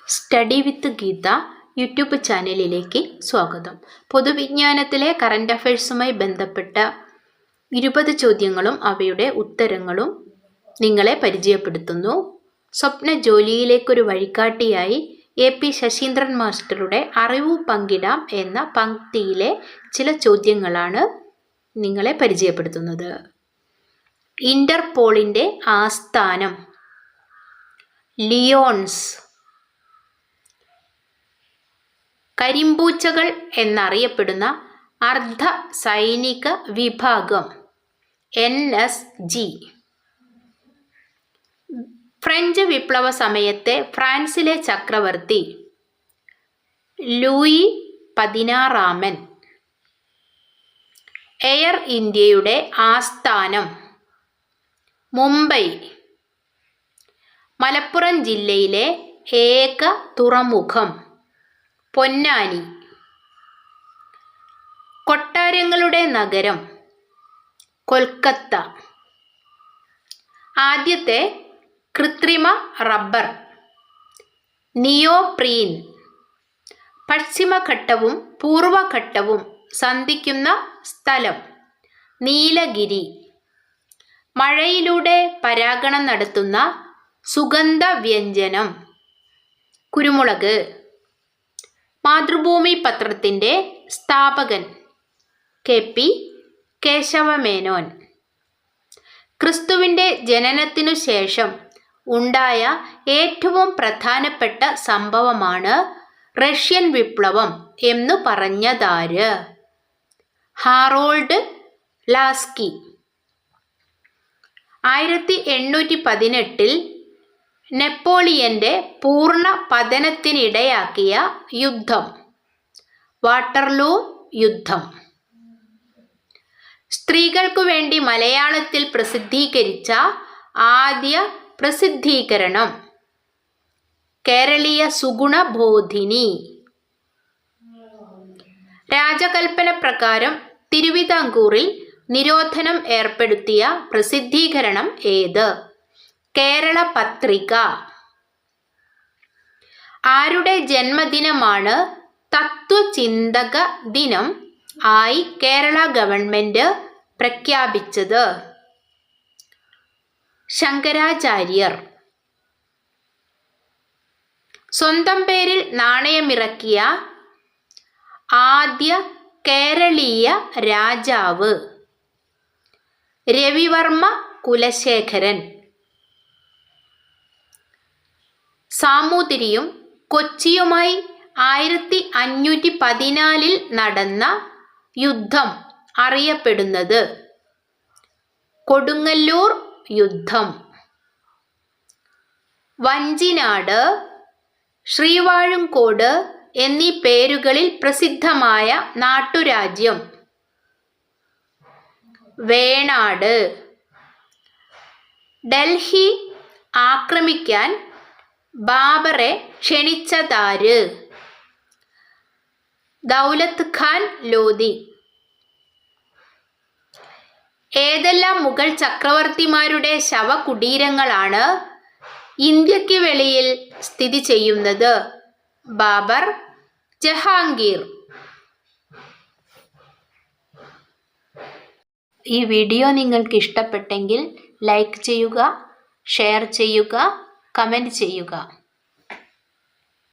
Study വിത്ത് Geetha YouTube ചാനലിലേക്ക് സ്വാഗതം. പൊതുവിജ്ഞാനത്തിലെ current അഫയേഴ്സുമായി ബന്ധപ്പെട്ട 20 ചോദ്യങ്ങളും അവയുടെ ഉത്തരങ്ങളും നിങ്ങളെ പരിചയപ്പെടുത്തുന്നു. സ്വപ്ന ജോലിയിലേക്കൊരു വഴികാട്ടിയായി AP ശശീന്ദ്രൻ മാസ്റ്ററുടെ അറിവു പങ്കിടാം എന്ന പംക്തിയിലെ ചില ചോദ്യങ്ങളാണ് നിങ്ങളെ പരിചയപ്പെടുത്തുന്നത്. ഇന്റർപോളിന്റെ ആസ്ഥാനം ലിയോൺസ്. കരിമ്പൂച്ചകൾ എന്നറിയപ്പെടുന്ന അർദ്ധ സൈനിക വിഭാഗം NSG. ഫ്രഞ്ച് വിപ്ലവ സമയത്തെ ഫ്രാൻസിലെ ചക്രവർത്തി ലൂയി 16. എയർ ഇന്ത്യയുടെ ആസ്ഥാനം മുംബൈ. മലപ്പുറം ജില്ലയിലെ ഏക തുറമുഖം പൊന്നാനി. കൊട്ടാരങ്ങളുടെ നഗരം കൊൽക്കത്ത. ആദ്യത്തെ കൃത്രിമ റബ്ബർ നിയോപ്രീൻ. പശ്ചിമഘട്ടവും പൂർവഘട്ടവും സന്ധിക്കുന്ന സ്ഥലം നീലഗിരി. മഴയിലൂടെ പരാഗണം നടത്തുന്ന സുഗന്ധവ്യഞ്ജനം കുരുമുളക്. മാതൃഭൂമി പത്രത്തിൻ്റെ സ്ഥാപകൻ KP കേശവമേനോൻ. ക്രിസ്തുവിൻ്റെ ജനനത്തിനു ശേഷം ഉണ്ടായ ഏറ്റവും പ്രധാനപ്പെട്ട സംഭവമാണ് റഷ്യൻ വിപ്ലവം എന്നു പറഞ്ഞതാര്? Harold Laski. 1818 നെപ്പോളിയന്റെ പൂർണ്ണ പതനത്തിനിടയാക്കിയ യുദ്ധം വാട്ടർലൂ യുദ്ധം. സ്ത്രീകൾക്കു വേണ്ടി മലയാളത്തിൽ പ്രസിദ്ധീകരിച്ച ആദ്യ പ്രസിദ്ധീകരണം കേരളീയ സുഗുണബോധിനി. രാജകൽപ്പന പ്രകാരം തിരുവിതാംകൂറിൽ നിരോധനം ഏർപ്പെടുത്തിയ പ്രസിദ്ധീകരണം ഏത്? കേരള പത്രിക. ആരുടെ ജന്മദിനമാണ് തത്വചിന്തക ദിനം ആയി കേരള ഗവൺമെന്റ് പ്രഖ്യാപിച്ചത്? ശങ്കരാചാര്യർ. സ്വന്തം പേരിൽ നാണയമിറക്കിയ ആദ്യ കേരളീയ രാജാവ് രവിവർമ്മ കുലശേഖരൻ. സാമൂതിരിയും കൊച്ചിയുമായി 1514 നടന്ന യുദ്ധം അറിയപ്പെടുന്നത് കൊടുങ്ങല്ലൂർ യുദ്ധം. വഞ്ചിനാട്, ശ്രീവാഴുംകോട് എന്നീ പേരുകളിൽ പ്രസിദ്ധമായ നാട്ടുരാജ്യം വേണാട്. ഡൽഹി ആക്രമിക്കാൻ ബാബറെ ക്ഷണിച്ചതാര്? ദൗലത്ത് ഖാൻ ലോധി. ഏതെല്ലാം മുഗൾ ചക്രവർത്തിമാരുടെ ശവകുടീരങ്ങളാണ് ഇന്ത്യക്ക് വെളിയിൽ സ്ഥിതി ചെയ്യുന്നത്? ബാബർ, ജഹാംഗീർ. ഈ വീഡിയോ നിങ്ങൾക്ക് ഇഷ്ടപ്പെട്ടെങ്കിൽ ലൈക്ക് ചെയ്യുക, ഷെയർ ചെയ്യുക, കമൻറ്റ് ചെയ്യുക.